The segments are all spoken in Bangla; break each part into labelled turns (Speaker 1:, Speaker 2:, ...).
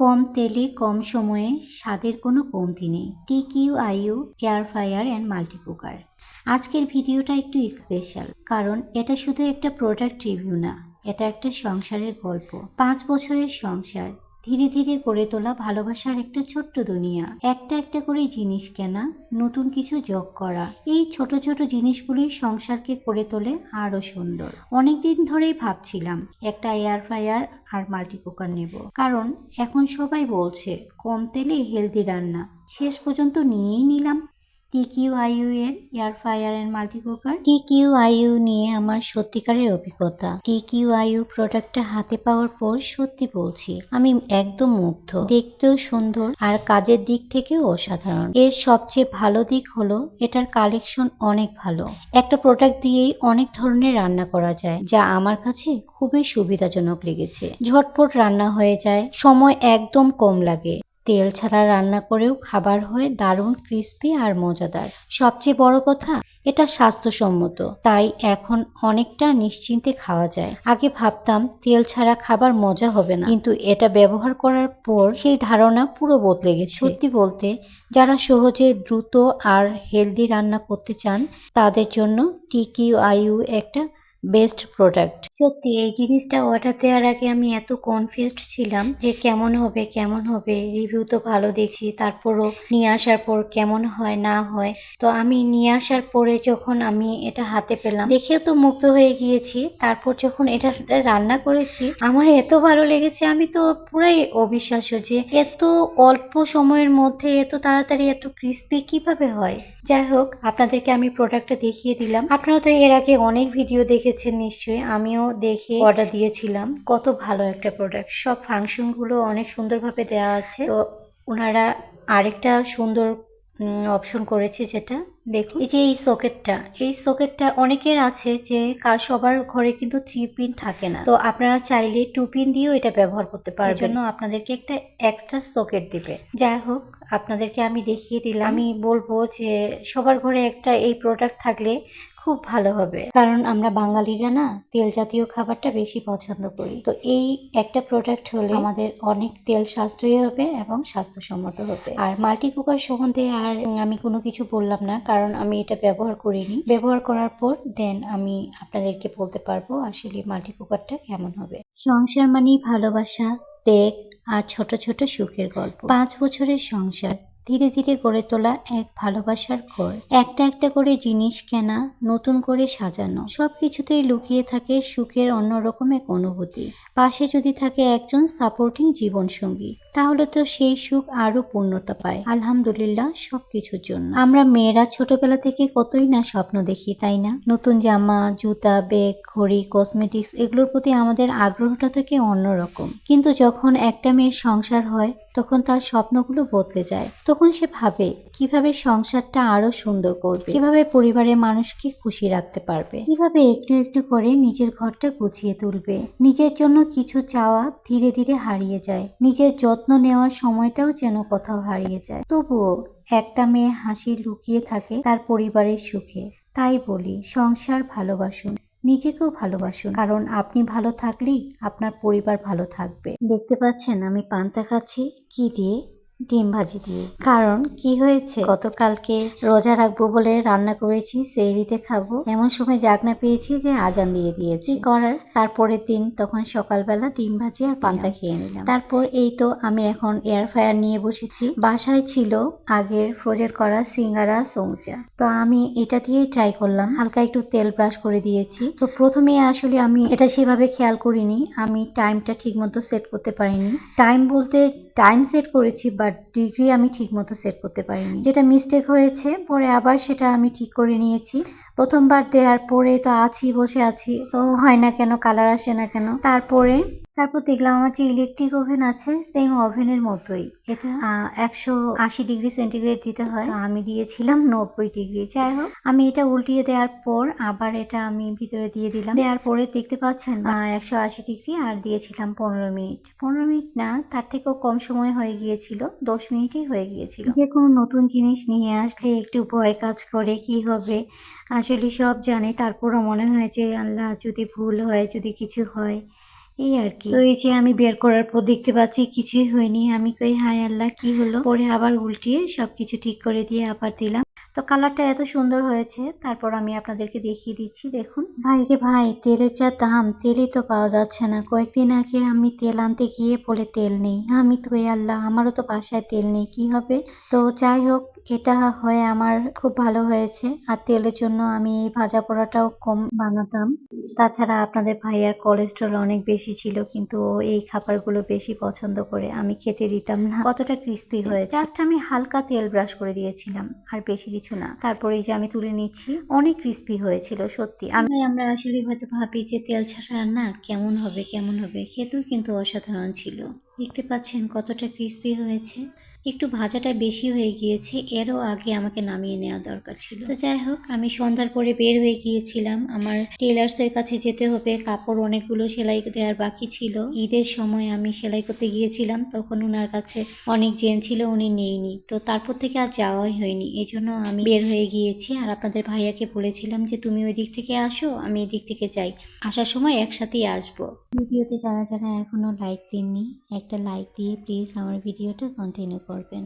Speaker 1: কম তেলে কম সময়ে স্বাদের কোনো কমতি নেই। TQIU air fryer and multi cooker. আজকের ভিডিওটা একটু স্পেশাল, কারণ এটা শুধু একটা প্রোডাক্ট রিভিউ না, এটা একটা সংসারের গল্প। 5 বছরের সংসার, ধীরে ধীরে গড়ে তোলা ভালোবাসার একটা ছোট্ট দুনিয়া। একটা একটা করে জিনিস কেনা, নতুন কিছু যোগ করা, এই ছোট ছোট জিনিসগুলোই সংসারকে করে তোলে আরো সুন্দর। অনেকদিন ধরেই ভাবছিলাম একটা এয়ার ফ্রায়ার আর মাল্টি কুকার নেব, কারণ এখন সবাই বলছে কম তেলে হেলদি রান্না। শেষ পর্যন্ত নিয়েই নিলাম TQIU এর air fryer and multi cooker. TQIU নিয়ে আমার সত্যিকারের অভিজ্ঞতা। TQIU প্রোডাক্টটা হাতে পাওয়ার পর সত্যি বলছি আমি একদম মুগ্ধ। দেখতেও সুন্দর আর কাজের দিক থেকেও অসাধারণ। এর সবচেয়ে ভালো দিক হলো এটার কালেকশন অনেক ভালো। একটা প্রোডাক্ট দিয়েই অনেক ধরনের রান্না করা যায়, যা আমার কাছে খুবই সুবিধাজনক লেগেছে। ঝটপট রান্না হয়ে যায়, সময় একদম কম লাগে। তেল ছাড়া রান্না করেও খাবার হয় দারুণ ক্রিস্পি আর মজাদার। সবচেয়ে বড় কথা, এটা স্বাস্থ্যসম্মত, তাই এখন অনেকটা নিশ্চিন্তে খাওয়া যায়। আগে ভাবতাম তেল ছাড়া খাবার মজা হবে না, কিন্তু এটা ব্যবহার করার পর সেই ধারণা পুরো বদলে গেছে। সত্যি বলতে, যারা সহজে দ্রুত আর হেলদি রান্না করতে চান তাদের জন্য TQIU একটা বেস্ট প্রোডাক্ট। সত্যি এই জিনিসটা অর্ডার দেওয়ার আগে আমি এত কনফিউজড ছিলাম যে কেমন হবে, রিভিউ তো ভালো দেখছি, তারপরও নিয়ে আসার পর কেমন হয় না হয়। তো আমি নিয়ে আসার পরে যখন আমি এটা হাতে পেলাম, দেখেও তো মুগ্ধ হয়ে গিয়েছি। তারপর যখন এটা রান্না করেছি, আমার এত ভালো লেগেছে, আমি তো পুরাই অবিশ্বাস্য যে এত অল্প সময়ের মধ্যে এত তাড়াতাড়ি এত ক্রিস্পি কিভাবে হয়। যাই হোক, আপনাদেরকে আমি প্রোডাক্টটা দেখিয়ে দিলাম। আপনারা তো এর আগে অনেক ভিডিও দেখেছেন নিশ্চয়ই, আমিও দেখে অর্ডার দিয়েছিলাম। কত ভালো একটা প্রোডাক্ট, সব ফাংশন গুলো অনেক সুন্দরভাবে দেওয়া আছে। তো ওনারা আরেকটা সুন্দর অপশন করেছে, যেটা দেখুন, এই যে এই সকেটটা অনেকের আছে যে সবার ঘরে কিন্তু 3 পিন থাকে না। তো আপনারা চাইলে 2 পিন দিয়েও এটা ব্যবহার করতে পারবেন। জন্য আপনাদেরকে একটা এক্সট্রা সকেট দিবে। যাই হোক, আপনাদেরকে আমি দেখিয়ে দিলাম। আমি বলবো যে সবার ঘরে একটা এই প্রোডাক্ট থাকলে খুব ভালো হবে, কারণ আমরা বাঙালিরা না তেল জাতীয় খাবারটা বেশি পছন্দ করি। তো এই একটা প্রোডাক্ট হলে আমাদের অনেক তেল সাশ্রয়ী হবে এবং স্বাস্থ্যসম্মত হবে। আর মাল্টি কুকার সম্বন্ধে আর আমি কোনো কিছু বললাম না, কারণ আমি এটা ব্যবহার করিনি। ব্যবহার করার পর দেন আমি আপনাদেরকে বলতে পারবো আসলে মাল্টি কুকারটা কেমন হবে। সংসার মানেই ভালোবাসা, ত্যাগ আর ছোট ছোট সুখের গল্প। 5 বছরের সংসার, ধীরে ধীরে গড়ে তোলা এক ভালোবাসার ঘর। একটা একটা করে জিনিস কেনা, নতুন করে সাজানো, সবকিছুতেই লুকিয়ে থাকে সুখের অন্যরকম এক অনুভূতি। পাশে যদি থাকে একজন সাপোর্টিং জীবন সঙ্গী, তাহলে তো সেই সুখ আরো পূর্ণতা পায়। আলহামদুলিল্লাহ সবকিছুর জন্য। আমরা মেয়েরা ছোটবেলা থেকে কতই না স্বপ্ন দেখি, তাই না? নতুন জামা, জুতা, ব্যাগ, ঘড়ি, কসমেটিক্স, এগুলোর প্রতি আমাদের আগ্রহটা থাকে অন্যরকম। কিন্তু যখন একটা মেয়ের সংসার হয়, তখন তার স্বপ্নগুলো বদলে যায়। তখন সে ভাবে কিভাবে সংসারটা আরো সুন্দর করবে, কিভাবে পরিবারের মানুষকে খুশি রাখতে পারবে, কিভাবে একটু একটু করে নিজের ঘরটা গুছিয়ে তুলবে। নিজের জন্য কিছু চাওয়া ধীরে ধীরে হারিয়ে যায়, নিজের যত্ন নেওয়ার সময়টাও যেন কোথাও হারিয়ে যায়। তবুও একটা মেয়ে হাসি লুকিয়ে থাকে তার পরিবারের সুখে। তাই বলি, সংসার ভালোবাসুন, নিজেকেও ভালোবাসুন, কারণ আপনি ভালো থাকলেই আপনার পরিবার ভালো থাকবে। দেখতে পাচ্ছেন আমি পান্তা খাচ্ছি কি দিয়ে? ডিম ভাজি দিয়ে। কারণ কি হয়েছে, গতকালকে রোজা রাখবো বলে রান্না করেছি, সেহরিতে খাবো, এমন সময় জাগনা পেয়েছি যে আজান দিয়ে দিয়েছি। করার তারপরের দিন তখন সকালবেলা ডিম ভাজি আর পান্তা খেয়ে নিলাম। তারপর এই তো আমি এখন এয়ার ফ্রায়ার নিয়ে বসেছি। বাসায় ছিল আগের ফ্রোজেন করা সিঙ্গারা, সমুচা, তো আমি এটা দিয়েই ট্রাই করলাম। হালকা একটু তেল ব্রাশ করে দিয়েছি। তো প্রথমে আসলে আমি এটা সেভাবে খেয়াল করিনি, আমি টাইমটা ঠিক মতো সেট করতে পারিনি। টাইম বলতে টাইম সেট করেছি, বাট ডিগ্রি আমি ঠিক মতো সেট করতে পারিনি, যেটা মিস্টেক হয়েছে। পরে আবার সেটা আমি ঠিক করে নিয়েছি। প্রথমবার দেওয়ার পরে তো বসে আছি, তো হয় না কেন, কালার আসে না কেন। তারপর দেখলাম আমার যে ইলেকট্রিক ওভেন আছে, সেম ওভেনের মতোই এটা 180 ডিগ্রি সেন্টিগ্রেড দিতে হয়, তো আমি দিয়েছিলাম 90 ডিগ্রি। যাই হোক, আমি এটা উল্টিয়ে দেওয়ার পর আবার এটা আমি ভিতরে দিয়ে দিলাম। দেওয়ার পরে দেখতে পাচ্ছেন 180 ডিগ্রি, আর দিয়েছিলাম 15 মিনিট। 15 মিনিট না, তার থেকেও কম সময় হয়ে গিয়েছিল, 10 মিনিটই হয়ে গিয়েছিল। যে কোনো নতুন জিনিস নিয়ে আসলে একটু ভয় কাজ করে, কি হবে আসলে সব জানে, তারপরও মনে হয় যে আল্লাহ যদি ভুল হয়, যদি কিছু হয়, এই আর কি। তো এই যে আমি বের করার পর দেখতে পাচ্ছি কিছুই হয়নি। আমি কই হায় আল্লাহ কি হলো, পরে আবার উল্টিয়ে সবকিছু ঠিক করে দিয়ে আবার দিলাম। তো কালারটা এত সুন্দর হয়েছে। তারপর আমি আপনাদেরকে দেখিয়ে দিচ্ছি, দেখুন। ভাই রে ভাই, তেলের যা দাম, তেলই তো পাওয়া যাচ্ছে না। কয়েকদিন আগে আমি তেল আনতে গিয়ে বলে তেল নেই। আমি তো এই আল্লাহ, আমারও তো বাসায় তেল নেই, কি হবে। তো যাই হোক, এটা হয়ে আমার খুব ভালো হয়েছে। আর তেলের জন্য আমি এই ভাজা পোড়াটাও কম বানাতাম। তাছাড়া আপনাদের ভাইয়ার কোলেস্টেরল অনেক বেশি ছিল, কিন্তু ও এই খাবারগুলো বেশি পছন্দ করে, আমি খেতে দিতাম না। কতটা ক্রিস্পি হয়েছে। জাস্ট আমি হালকা তেল ব্রাশ করে দিয়েছিলাম, আর বেশি কিছু না। তারপরে এই যে আমি তুলে নিচ্ছি, অনেক ক্রিস্পি হয়েছিল সত্যি। আমরা আসলে হয়তো ভাবি যে তেল ছাড়া রান্না কেমন হবে কেমন হবে, খেতেও কিন্তু অসাধারণ ছিল। দেখতে পাচ্ছেন কতটা ক্রিস্পি হয়েছে। একটু ভাজাটা বেশি হয়ে গিয়েছে, এরও আগে আমাকে নামিয়ে নেওয়া দরকার ছিল। তো যাই হোক, আমি সন্ধ্যার পরে বের হয়ে গিয়েছিলাম। আমার টেলার্সের কাছে যেতে হবে, কাপড় অনেকগুলো সেলাই দেওয়ার বাকি ছিল। ঈদের সময় আমি সেলাই করতে গিয়েছিলাম, তখন ওনার কাছে অনেক জেন ছিল, উনি নেইনি। তো তারপর থেকে আর যাওয়াই হয়নি, এই জন্য আমি বের হয়ে গিয়েছি। আর আপনাদের ভাইয়াকে বলেছিলাম যে তুমি ওই দিক থেকে আসো, আমি এই দিক থেকে যাই, আসার সময় একসাথেই আসবো। ভিডিওতে যারা যারা এখনো লাইক দেননি, একটা লাইক দিয়ে প্লিজ আমার ভিডিওটা কন্টিনিউ করবেন।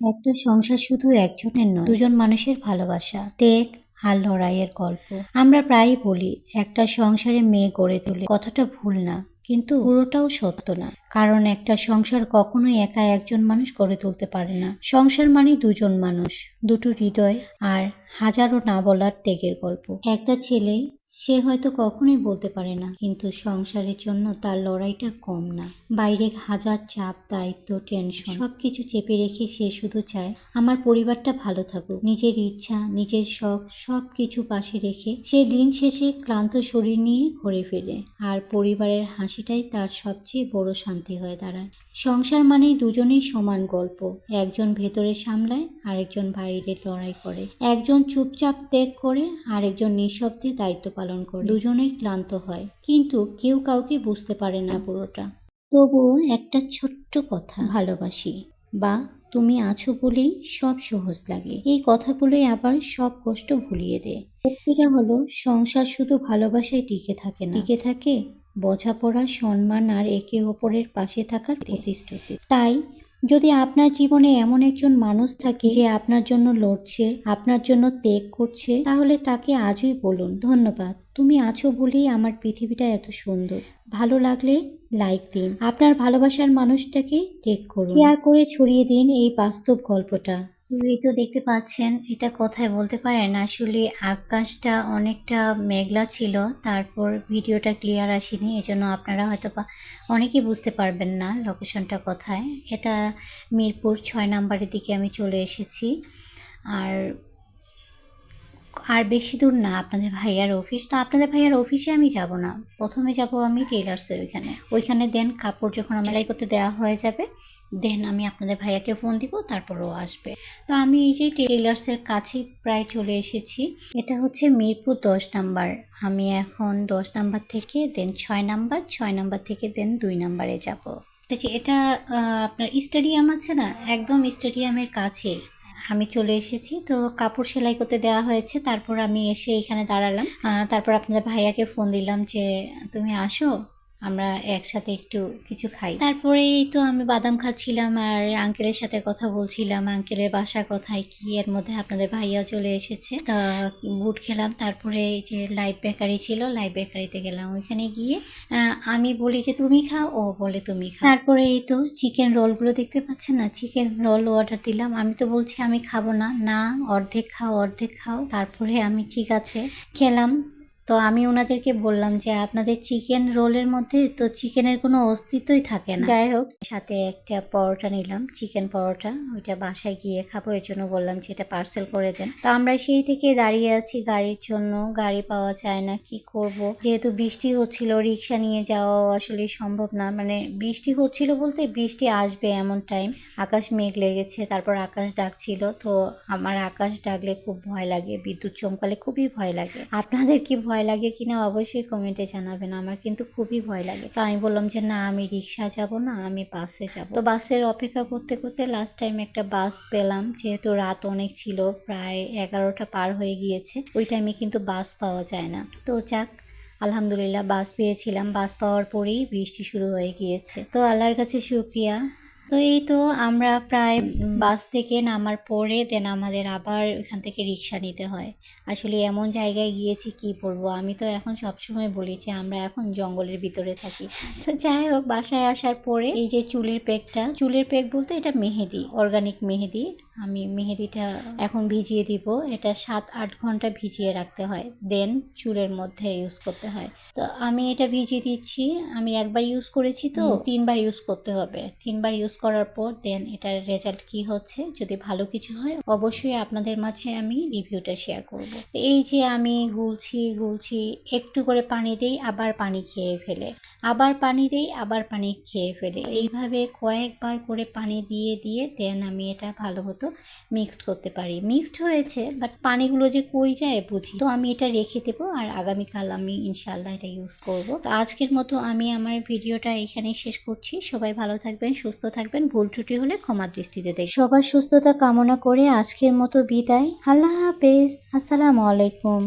Speaker 1: একটা সংসার শুধু একজনের নয়, দুজন মানুষের ভালোবাসা, ত্যাগ আর লড়াইয়ের গল্প। আমরা প্রায়ই বলি একটা সংসারে মেয়ে গড়ে তোলে, কথাটা ভুল না, কিন্তু পুরোটাও সত্য না। কারণ একটা সংসার কখনোই একা একজন মানুষ গড়ে তুলতে পারে না। সংসার মানে দুজন মানুষ, দুটো হৃদয়, আর হাজারো না বলার ত্যাগের গল্প। একটা ছেলে, সে হয়তো কখনোই বলতে পারে না, কিন্তু সংসারের জন্য তার লড়াইটা কম না। বাইরে হাজার চাপ, দায়িত্ব, টেনশন সবকিছু চেপে রেখে সে শুধু চায় আমার পরিবারটা ভালো থাকুক। নিজের ইচ্ছা, নিজের শখ সবকিছু পাশে রেখে সে দিন শেষে ক্লান্ত শরীর নিয়ে ঘরে ফেরে, আর পরিবারের হাসিটাই তার সবচেয়ে বড় শান্তি হয়ে দাঁড়ায়। সংসার মানেই দুজনেই সমান গল্প। একজন ভেতরে সামলায়, আরেকজন বাইরে লড়াই করে। একজন চুপচাপ ত্যাগ করে, আরেকজন নিঃশব্দে দায়িত্ব পালন করে। দুজনেই ক্লান্ত হয়, কিন্তু কেউ কাউকে বুঝতে পারে না পুরোটা। তবুও একটা ছোট্ট কথা, ভালোবাসি বা তুমি আছো বলেই সব সহজ লাগে, এই কথাগুলোই আবার সব কষ্ট ভুলিয়ে দেয়। সত্যিটা হলো, সংসার শুধু ভালোবাসায় টিকে থাকে না, টিকে থাকে বোঝাপড়া, সম্মান আর একে অপরের পাশে থাকার প্রতিশ্রুতি। তাই যদি আপনার জীবনে এমন একজন মানুষ থাকে যে আপনার জন্য লড়ছে, আপনার জন্য ত্যাগ করছে, তাহলে তাকে আজই বলুন, ধন্যবাদ, তুমি আছো বলেই আমার পৃথিবীটা এত সুন্দর। ভালো লাগলে লাইক দিন, আপনার ভালোবাসার মানুষটাকে টেক করুন, শেয়ার করে ছড়িয়ে দিন এই বাস্তব গল্পটা। এই তো দেখতে পাচ্ছেন, এটা কোথায় বলতে পারেন, আসলে আকাশটা অনেকটা মেঘলা ছিল, তারপর ভিডিওটা ক্লিয়ার আসেনি, এজন্য আপনারা হয়তো বা অনেকেই বুঝতে পারবেন না লোকেশনটা কোথায়। এটা মিরপুর 6 নাম্বারের দিকে আমি চলে এসেছি। আর আর বেশি দূর না আপনাদের ভাইয়ার অফিস। তো আপনাদের ভাইয়ার অফিসে আমি যাব না, প্রথমে যাব আমি টেলার্সের ওইখানে দেন কাপড় যখন আমার সেলাই করতে দেওয়া হয়ে যাবে, দেন আমি আপনাদের ভাইয়াকে ফোন দিব, তারপর ও আসবে। তো আমি এই যে টেলার্সের কাছে প্রায় চলে এসেছি। এটা হচ্ছে মিরপুর 10 নাম্বার। আমি এখন 10 নাম্বার থেকে দেন 6 নাম্বার থেকে দেন 2 নাম্বারে যাব। এটা আপনার স্টেডিয়াম আছে না, একদম স্টেডিয়ামের কাছে আমি চলে এসেছি। তো কাপড় সেলাই করতে দেওয়া হয়েছে, তারপর আমি এসে এখানে দাঁড়ালাম। তারপর আপনাদের ভাইয়াকে ফোন দিলাম যে তুমি আসো, আমরা একসাথে একটু কিছু খাই। তারপরে এই তো আমি বাদাম খাচ্ছিলাম আর আঙ্কেলের সাথে কথা বলছিলাম, আঙ্কেলের বাসা কোথায় কি, এর মধ্যে আপনাদের ভাইয়াও চলে এসেছে। তা বুট খেলাম, তারপরে এই যে লাইভ বেকারি ছিল, লাইভ বেকারিতে গেলাম। ওইখানে গিয়ে আমি বলি যে তুমি খাও, ও বলে তুমি খাও। তারপরে এই তো চিকেন রোলগুলো দেখতে পাচ্ছেন না, চিকেন রোল অর্ডার দিলাম। আমি তো বলছি আমি খাবো না, না অর্ধেক খাও অর্ধেক খাও। তারপরে আমি ঠিক আছে খেলাম। তো আমি ওনাদেরকে বললাম যে আপনাদের চিকেন রোলের মধ্যে তো চিকেনের কোনো অস্তিত্বই থাকে না। যাই হোক, সাথে একটা পরোটা নিলাম, চিকেন পরোটা, ওইটা বাসায় গিয়ে খাবো, এর জন্য বললাম যে এটা পার্সেল করে দেন। তো আমরা সেই থেকে দাঁড়িয়ে আছি গাড়ির জন্য, গাড়ি পাওয়া যায় না, কি করব। যেহেতু বৃষ্টি হচ্ছিল, রিক্সা নিয়ে যাওয়া আসলে সম্ভব না, মানে বৃষ্টি হচ্ছিল বলতে বৃষ্টি আসবে এমন টাইম, আকাশ মেঘ লেগেছে, তারপর আকাশ ডাকছিল। তো আমার আকাশ ডাকলে খুব ভয় লাগে, বিদ্যুৎ চমকালে খুবই ভয় লাগে। আপনাদের কি ভয় লাগে কিনা অবশ্যই কমেন্টে জানাবেন, আমার কিন্তু খুবই ভয় লাগে। তো আমি বললাম যে না, আমি রিক্সা যাব না, আমি বাসে যাব। তো বাসের অপেক্ষা করতে করতে লাস্ট টাইম একটা বাস পেলাম, যেহেতু রাত অনেক ছিল, প্রায় 11টা পার হয়ে গিয়েছে, ওই টাইমে কিন্তু বাস পাওয়া যায় না। তো যাক, আলহামদুলিল্লাহ বাস পেয়েছিলাম। বাস পাওয়ার পরেই বৃষ্টি শুরু হয়ে গিয়েছে। তো আল্লাহর কাছে শুকরিয়া। তো এই তো আমরা প্রায় বাস থেকে নামার পরে দেন আমাদের আবার এখান থেকে রিক্সা নিতে হয়। আসলে এমন জায়গায় গিয়েছি কি বলবো, আমি তো এখন সবসময় বলি যে আমরা এখন জঙ্গলের ভিতরে থাকি। তো যাই হোক, বাসায় আসার পরে এই যে চুলের পেক বলতে এটা মেহেদি, অর্গানিক মেহেদি। আমি মেহেদিটা এখন ভিজিয়ে দিব। এটা 7-8 ঘন্টা ভিজিয়ে রাখতে হয়, দেন চুলের মধ্যে ইউজ করতে হয়। তো আমি এটা ভিজিয়ে দিচ্ছি। আমি একবার ইউজ করেছি, তো 3বার ইউজ করতে হবে। 3বার ইউজ করার পর দেন এটার রেজাল্ট কি হচ্ছে, যদি ভালো কিছু হয় অবশ্যই আপনাদের মাঝে আমি রিভিউটা শেয়ার করব। এই যে আমি গুলছি, একটু করে পানি দেই, আবার পানি খেয়ে ফেলে, আবার পানি দেই, আবার পানি খেয়ে ফেলে। এইভাবে কয়েকবার করে পানি দিয়ে দিয়ে দেন আমি এটা ভালো মতো মিক্সড করতে পারি। মিক্সড হয়েছে, বাট পানিগুলো যে কই যায় বুঝি। তো আমি এটা রেখে দেবো, আর আগামীকাল আমি ইনশাআল্লাহ এটা ইউজ করব। তো আজকের মতো আমি আমার ভিডিওটা এখানেই শেষ করছি। সবাই ভালো থাকবেন, সুস্থ থাকবেন। ভুল ত্রুটি হলে ক্ষমার দৃষ্টিতে দেখবেন। সবার সুস্থতা কামনা করে আজকের মতো বিদায়। আল্লাহ হাফেজ। আসসালামু আলাইকুম।